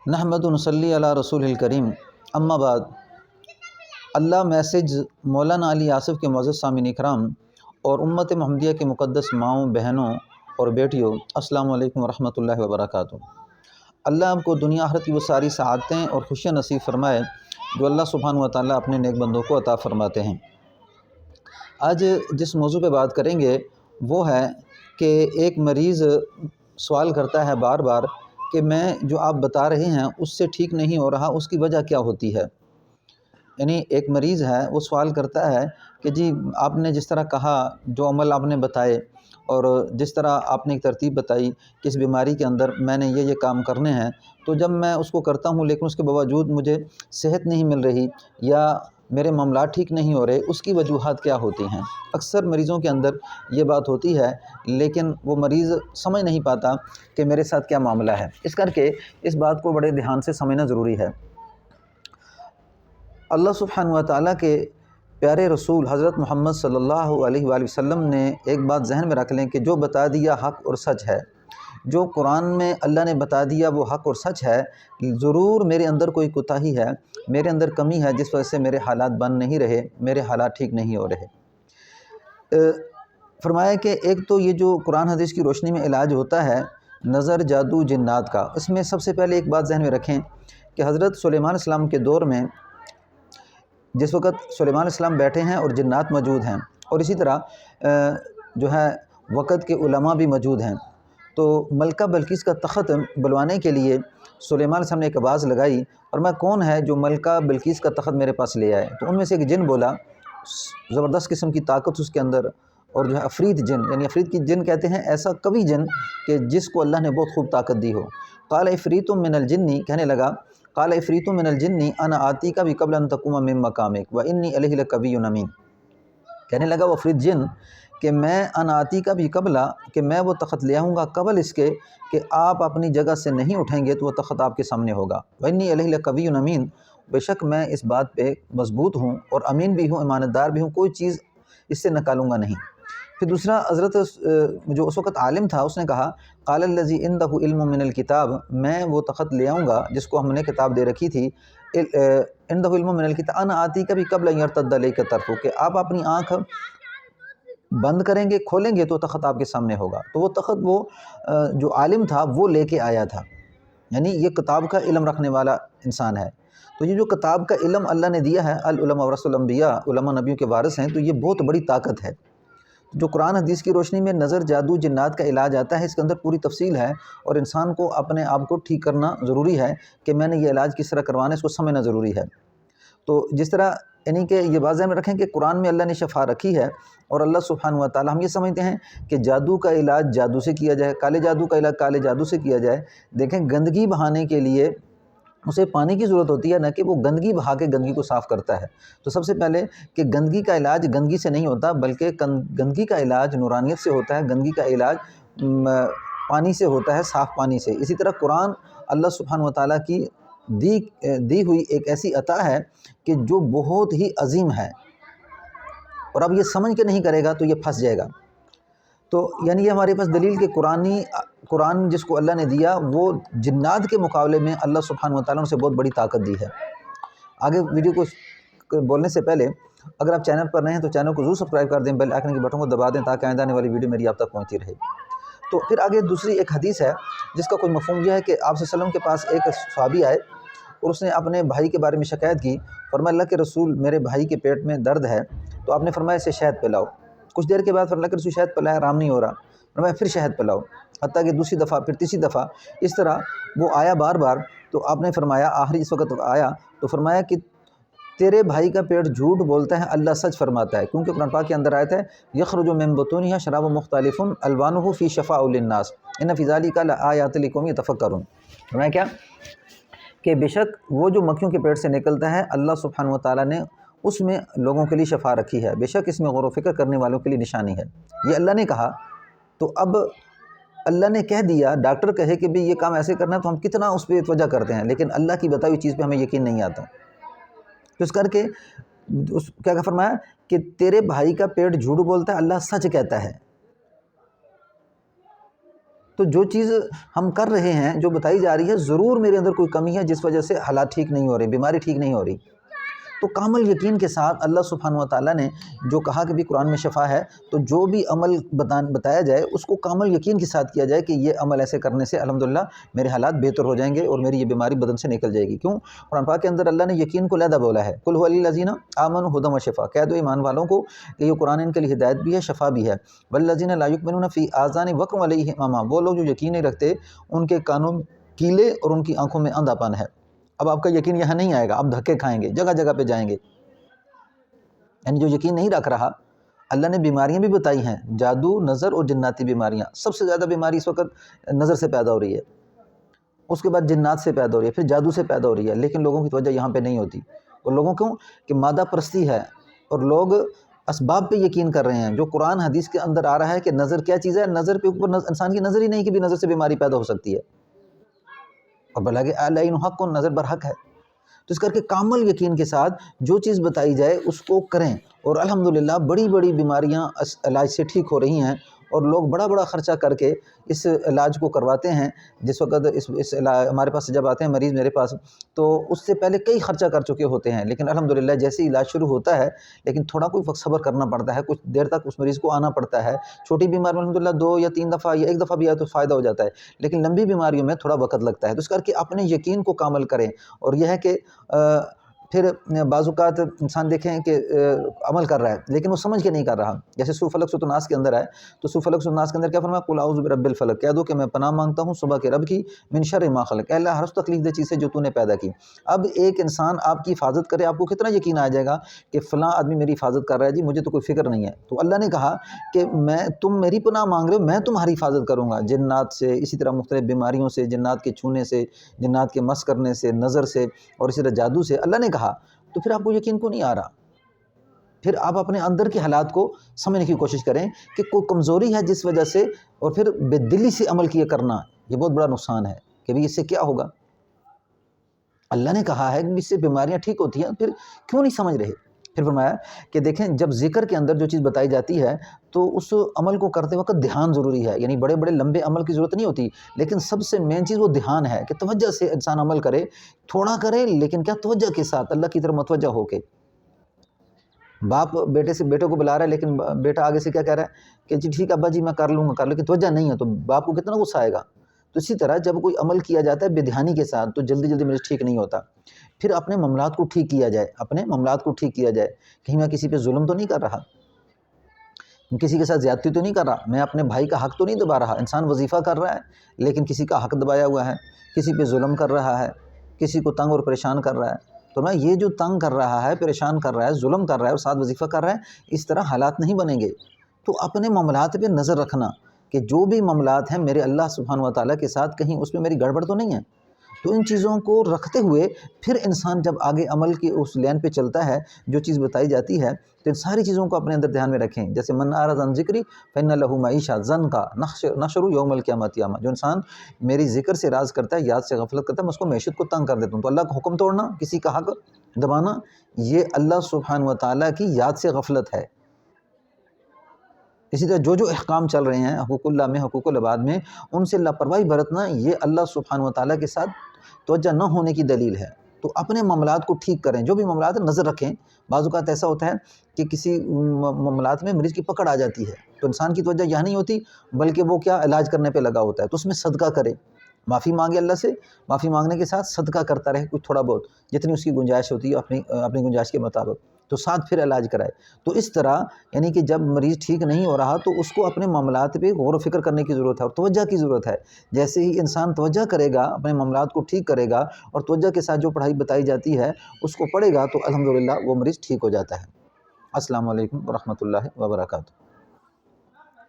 نحمد نصلی علی رسول الکریم اما بعد۔ اللہ میسج مولانا علی آصف کے معزز سامعین اکرام اور امت محمدیہ کے مقدس ماؤں، بہنوں اور بیٹیوں، السلام علیکم ورحمۃ اللہ وبرکاتہ۔ اللہ آپ کو دنیا آخرت کی وہ ساری سعادتیں اور خوشیاں نصیب فرمائے جو اللہ سبحانہ و تعالیٰ اپنے نیک بندوں کو عطا فرماتے ہیں۔ آج جس موضوع پہ بات کریں گے وہ ہے کہ ایک مریض سوال کرتا ہے بار بار کہ میں جو آپ بتا رہے ہیں اس سے ٹھیک نہیں ہو رہا، اس کی وجہ کیا ہوتی ہے؟ یعنی ایک مریض ہے، وہ سوال کرتا ہے کہ جی آپ نے جس طرح کہا، جو عمل آپ نے بتائے اور جس طرح آپ نے ایک ترتیب بتائی کہ اس بیماری کے اندر میں نے یہ کام کرنے ہیں، تو جب میں اس کو کرتا ہوں لیکن اس کے باوجود مجھے صحت نہیں مل رہی یا میرے معاملات ٹھیک نہیں ہو رہے، اس کی وجوہات کیا ہوتی ہیں؟ اکثر مریضوں کے اندر یہ بات ہوتی ہے لیکن وہ مریض سمجھ نہیں پاتا کہ میرے ساتھ کیا معاملہ ہے، اس کر کے اس بات کو بڑے دھیان سے سمجھنا ضروری ہے۔ اللہ سبحانہ و تعالیٰ کے پیارے رسول حضرت محمد صلی اللہ علیہ وآلہ وسلم نے ایک بات ذہن میں رکھ لیں کہ جو بتا دیا حق اور سچ ہے، جو قرآن میں اللہ نے بتا دیا وہ حق اور سچ ہے، ضرور میرے اندر کوئی کوتاہی ہے، میرے اندر کمی ہے جس وجہ سے میرے حالات بن نہیں رہے، میرے حالات ٹھیک نہیں ہو رہے۔ فرمایا کہ ایک تو یہ جو قرآن حدیث کی روشنی میں علاج ہوتا ہے نظر، جادو، جنات کا، اس میں سب سے پہلے ایک بات ذہن میں رکھیں کہ حضرت سلیمان علیہ السلام کے دور میں جس وقت سلیمان علیہ السلام بیٹھے ہیں اور جنات موجود ہیں، اور اسی طرح جو ہے وقت کے علماء بھی موجود ہیں، تو ملکہ بلقیس کا تخت بلوانے کے لیے سلیمان علیہ السلام نے ایک آواز لگائی اور میں کون ہے جو ملکہ بلقیس کا تخت میرے پاس لے آئے؟ تو ان میں سے ایک جن بولا، زبردست قسم کی طاقت اس کے اندر، اور جو ہے عفریت جن، یعنی عفریت کی جن کہتے ہیں ایسا قوی جن کہ جس کو اللہ نے بہت خوب طاقت دی ہو۔ قال عفریت من الجن، کہنے لگا قال عفریت من الجن انا آتی کا بھی قبل ان تقوم من مقامک وانی علیہ لقوی امین، کہنے لگا وہ عفریت جن کہ میں انا آتی کا بھی قبل، کہ میں وہ تخت لے آؤں گا قبل اس کے کہ آپ اپنی جگہ سے نہیں اٹھیں گے تو وہ تخت آپ کے سامنے ہوگا، وانی علیہ لقوی امین، بے شک میں اس بات پہ مضبوط ہوں اور امین بھی ہوں، امانت دار بھی ہوں، کوئی چیز اس سے نکالوں گا نہیں۔ پھر دوسرا حضرت جو اس وقت عالم تھا اس نے کہا قال الذی عندہ علم من الکتاب، میں وہ تخت لے آؤں گا جس کو ہم نے کتاب دے رکھی تھی، عندہ علم من الکتاب انا آتی کا بھی قبل ان یرتد الیک طرفک، کہ آپ اپنی آنکھ بند کریں گے کھولیں گے تو تخت آپ کے سامنے ہوگا۔ تو وہ تخت وہ جو عالم تھا وہ لے کے آیا تھا، یعنی یہ کتاب کا علم رکھنے والا انسان ہے۔ تو یہ جو کتاب کا علم اللہ نے دیا ہے، العلماء ورثۃ الانبیاء، علماء نبیوں کے وارث ہیں، تو یہ بہت بڑی طاقت ہے۔ جو قرآن حدیث کی روشنی میں نظر، جادو، جنات کا علاج آتا ہے، اس کے اندر پوری تفصیل ہے اور انسان کو اپنے آپ کو ٹھیک کرنا ضروری ہے کہ میں نے یہ علاج کس طرح کروانا ہے، اس کو سمجھنا ضروری ہے۔ تو جس طرح یعنی کہ یہ بات ذہن میں رکھیں کہ قرآن میں اللہ نے شفا رکھی ہے، اور اللہ سبحانہ و تعالیٰ، ہم یہ سمجھتے ہیں کہ جادو کا علاج جادو سے کیا جائے، کالے جادو کا علاج کالے جادو سے کیا جائے۔ دیکھیں گندگی بہانے کے لیے اسے پانی کی ضرورت ہوتی ہے، نہ کہ وہ گندگی بہا کے گندگی کو صاف کرتا ہے۔ تو سب سے پہلے کہ گندگی کا علاج گندگی سے نہیں ہوتا، بلکہ گندگی کا علاج نورانیت سے ہوتا ہے، گندگی کا علاج پانی سے ہوتا ہے، صاف پانی سے۔ اسی طرح قرآن اللہ سبحانہ و تعالیٰ کی دی ہوئی ایک ایسی عطا ہے کہ جو بہت ہی عظیم ہے، اور اب یہ سمجھ کے نہیں کرے گا تو یہ پھنس جائے گا۔ تو یعنی یہ ہمارے پاس دلیل کہ قرآن جس کو اللہ نے دیا وہ جنات کے مقابلے میں اللہ سبحانہ و تعالیٰ نے اسے بہت بڑی طاقت دی ہے۔ آگے ویڈیو کو بولنے سے پہلے اگر آپ چینل پر نئے ہیں تو چینل کو ضرور سبسکرائب کر دیں، بیل آئیکن کے بٹن کو دبا دیں تاکہ آئندہ آنے والی ویڈیو میری آپ تک پہنچتی رہے۔ تو پھر آگے دوسری ایک حدیث ہے جس کا کوئی مفہوم یہ ہے کہ آپ صلی اللہ علیہ وسلم کے پاس ایک صحابی آئے اور اس نے اپنے بھائی کے بارے میں شکایت کی، فرمایا اللہ کے رسول میرے بھائی کے پیٹ میں درد ہے، تو آپ نے فرمایا اسے شہد پلاؤ۔ کچھ دیر کے بعد فرمایا اللہ کے رسول شہد پلایا، آرام نہیں ہو رہا، فرمایا پھر شہد پلاؤ، حتیٰ کہ دوسری دفعہ، پھر تیسری دفعہ، اس طرح وہ آیا بار بار۔ تو آپ نے فرمایا آخری اس وقت آیا تو فرمایا کہ تیرے بھائی کا پیٹ جھوٹ بولتا ہے، اللہ سچ فرماتا ہے، کیونکہ قرآن پاک کے اندر آیت ہے یخرج من بطونها شراب مختلف الوانه فی شفاء للناس ان فی ذلک لآیات لقوم یتفکرون۔ فرمایا کیا کہ بے شک وہ جو مکھیوں کے پیٹ سے نکلتا ہے اللہ سبحانہ و تعالیٰ نے اس میں لوگوں کے لیے شفا رکھی ہے، بے شک اس میں غور و فکر کرنے والوں کے لیے نشانی ہے۔ یہ اللہ نے کہا، تو اب اللہ نے کہہ دیا، ڈاکٹر کہے کہ بھی یہ کام ایسے کرنا ہے تو ہم کتنا اس پہ توجہ کرتے ہیں، لیکن اللہ کی بتائی ہوئی چیز پہ ہمیں یقین نہیں آتا۔ تو اس کر کے کیا فرمایا کہ تیرے بھائی کا پیٹ جھوٹ بولتا ہے، اللہ سچ کہتا ہے۔ تو جو چیز ہم کر رہے ہیں، جو بتائی جا رہی ہے، ضرور میرے اندر کوئی کمی ہے جس وجہ سے حالات ٹھیک نہیں ہو رہے، بیماری ٹھیک نہیں ہو رہی۔ تو کامل یقین کے ساتھ اللہ سبحانہ و تعالیٰ نے جو کہا کہ بھی قرآن میں شفا ہے، تو جو بھی عمل بتایا جائے اس کو کامل یقین کے ساتھ کیا جائے کہ یہ عمل ایسے کرنے سے الحمدللہ میرے حالات بہتر ہو جائیں گے اور میری یہ بیماری بدن سے نکل جائے گی۔ کیوں؟ قرآن پاک کے اندر اللہ نے یقین کو علیحدہ بولا ہے، قل ھو للذین آمنوا ھدی و شفا، کہہ دو ایمان والوں کو کہ یہ قرآن ان کے لیے ہدایت بھی ہے، شفا بھی ہے۔ والذین لا یؤمنون فی آذانہم وقر علیہم عمی، وہ لوگ جو یقین نہیں رکھتے ان کے کانوں میں کیلے اور ان کی آنکھوں میں اندھا پن ہے۔ اب آپ کا یقین یہاں نہیں آئے گا، آپ دھکے کھائیں گے، جگہ جگہ پہ جائیں گے۔ یعنی جو یقین نہیں رکھ رہا، اللہ نے بیماریاں بھی بتائی ہیں، جادو، نظر اور جناتی بیماریاں۔ سب سے زیادہ بیماری اس وقت نظر سے پیدا ہو رہی ہے، اس کے بعد جنات سے پیدا ہو رہی ہے، پھر جادو سے پیدا ہو رہی ہے، لیکن لوگوں کی توجہ یہاں پہ نہیں ہوتی۔ اور لوگوں کیوں کہ مادہ پرستی ہے، اور لوگ اسباب پہ یقین کر رہے ہیں۔ جو قرآن حدیث کے اندر آ رہا ہے کہ نظر کیا چیز ہے، نظر پہ اوپر انسان کی نظر ہی نہیں کہ بھی نظر سے بیماری پیدا ہو سکتی ہے، اور بلکہ العین حق، نظر برحق ہے۔ تو اس کر کے کامل یقین کے ساتھ جو چیز بتائی جائے اس کو کریں، اور الحمدللہ بڑی بڑی بیماریاں علاج سے ٹھیک ہو رہی ہیں، اور لوگ بڑا بڑا خرچہ کر کے اس علاج کو کرواتے ہیں۔ جس وقت ہمارے پاس جب آتے ہیں مریض میرے پاس، تو اس سے پہلے کئی خرچہ کر چکے ہوتے ہیں، لیکن الحمدللہ جیسے ہی علاج شروع ہوتا ہے، لیکن تھوڑا کوئی وقت صبر کرنا پڑتا ہے، کچھ دیر تک اس مریض کو آنا پڑتا ہے۔ چھوٹی بیماری میں الحمدللہ 2 یا 3 دفعہ یا 1 دفعہ بھی آئے تو فائدہ ہو جاتا ہے، لیکن لمبی بیماریوں میں تھوڑا وقت لگتا ہے۔ تو اس کر کے اپنے یقین کو کامل کریں، اور یہ ہے کہ پھر بعض اوقات انسان دیکھیں کہ عمل کر رہا ہے لیکن وہ سمجھ کے نہیں کر رہا۔ جیسے سورۃ فلق سورۃ الناس کے اندر ہے، تو سورۃ فلق سورۃ الناس کے اندر کیا فرمایا، قل اعوذ برب الفلق، کہہ دو کہ میں پناہ مانگتا ہوں صبح کے رب کی، من شر ما خلق، اے اللہ ہر اس تکلیف دہ چیز سے جو تو نے پیدا کی۔ اب ایک انسان آپ کی حفاظت کرے، آپ کو کتنا یقین آ جائے گا کہ فلاں آدمی میری حفاظت کر رہا ہے، جی مجھے تو کوئی فکر نہیں ہے۔ تو اللہ نے کہا کہ تم میری پناہ مانگ رہے ہو، میں تمہاری حفاظت کروں گا جنات سے، اسی طرح مختلف بیماریوں سے، جنات کے چھونے سے، جنات کے مس کرنے سے، نظر سے، اور اسی طرح جادو سے، اللہ نے کہا۔ تو پھر آپ کو یقین کو نہیں آ رہا، پھر آپ اپنے اندر کے حالات کو سمجھنے کی کوشش کریں کہ کوئی کمزوری ہے جس وجہ سے، اور پھر بے دلی سے عمل کیا کرنا یہ بہت بڑا نقصان ہے کہ بھئی اس سے کیا ہوگا۔ اللہ نے کہا ہے کہ اس سے بیماریاں ٹھیک ہوتی ہیں، پھر کیوں نہیں سمجھ رہے۔ پھر فرمایا کہ دیکھیں جب ذکر کے اندر جو چیز بتائی جاتی ہے تو اس عمل کو کرتے وقت دھیان ضروری ہے، یعنی بڑے بڑے لمبے عمل کی ضرورت نہیں ہوتی، لیکن سب سے مین چیز وہ دھیان ہے کہ توجہ سے انسان عمل کرے، تھوڑا کرے لیکن کیا توجہ کے ساتھ، اللہ کی طرف متوجہ ہو کے۔ باپ بیٹے کو بلا رہا ہے، لیکن بیٹا آگے سے کیا کہہ رہا ہے کہ جی ٹھیک ابا جی میں کر لوں گا، لیکن توجہ نہیں ہے، تو باپ کو کتنا غصہ آئے گا۔ تو اسی طرح جب کوئی عمل کیا جاتا ہے بے دھیانی کے ساتھ تو جلدی جلدی مریض ٹھیک نہیں ہوتا۔ پھر اپنے معاملات کو ٹھیک کیا جائے، اپنے معاملات کو ٹھیک کیا جائے، کہیں میں کسی پہ ظلم تو نہیں کر رہا، کسی کے ساتھ زیادتی تو نہیں کر رہا، میں اپنے بھائی کا حق تو نہیں دبا رہا۔ انسان وظیفہ کر رہا ہے لیکن کسی کا حق دبایا ہوا ہے، کسی پہ ظلم کر رہا ہے، کسی کو تنگ اور پریشان کر رہا ہے۔ تو میں یہ جو تنگ کر رہا ہے، پریشان کر رہا ہے، ظلم کر رہا ہے اور ساتھ وظیفہ کر رہا ہے، اس طرح حالات نہیں بنیں گے۔ تو اپنے معاملات پہ نظر رکھنا کہ جو بھی معاملات ہیں میرے اللہ سبحانہ و تعالیٰ کے ساتھ، کہیں اس میں میری گڑبڑ تو نہیں ہے۔ تو ان چیزوں کو رکھتے ہوئے پھر انسان جب آگے عمل کی اس لین پہ چلتا ہے، جو چیز بتائی جاتی ہے تو ان ساری چیزوں کو اپنے اندر دھیان میں رکھیں۔ جیسے من اعرض عن ذکری فإن لہ معیشۃ ضنکا نحشرہ یوم القیامۃ اعمى، جو انسان میری ذکر سے راز کرتا ہے، یاد سے غفلت کرتا ہے، میں اس کو معیشت کو تنگ کر دیتا ہوں۔ تو اللہ کا حکم توڑنا، کسی کا حق دبانا، یہ اللہ سبحانہ و تعالیٰ کی یاد سے غفلت ہے۔ اسی طرح جو احکام چل رہے ہیں حقوق اللہ میں، حقوق العباد میں، ان سے لاپرواہی برتنا یہ اللہ سبحانہ و تعالیٰ کے ساتھ توجہ نہ ہونے کی دلیل ہے۔ تو اپنے معاملات کو ٹھیک کریں، جو بھی معاملات ہیں نظر رکھیں۔ بعض اوقات ایسا ہوتا ہے کہ کسی معاملات میں مریض کی پکڑ آ جاتی ہے تو انسان کی توجہ یہاں نہیں ہوتی بلکہ وہ کیا علاج کرنے پہ لگا ہوتا ہے، تو اس میں صدقہ کرے، معافی مانگے اللہ سے، معافی مانگنے کے ساتھ صدقہ کرتا رہے کچھ تھوڑا بہت، جتنی اس کی گنجائش ہوتی ہے اپنی گنجائش کے مطابق، تو ساتھ پھر علاج کرائے۔ تو اس طرح یعنی کہ جب مریض ٹھیک نہیں ہو رہا تو اس کو اپنے معاملات پہ غور و فکر کرنے کی ضرورت ہے اور توجہ کی ضرورت ہے۔ جیسے ہی انسان توجہ کرے گا، اپنے معاملات کو ٹھیک کرے گا اور توجہ کے ساتھ جو پڑھائی بتائی جاتی ہے اس کو پڑھے گا تو الحمدللہ وہ مریض ٹھیک ہو جاتا ہے۔ السلام علیکم ورحمۃ اللہ وبرکاتہ۔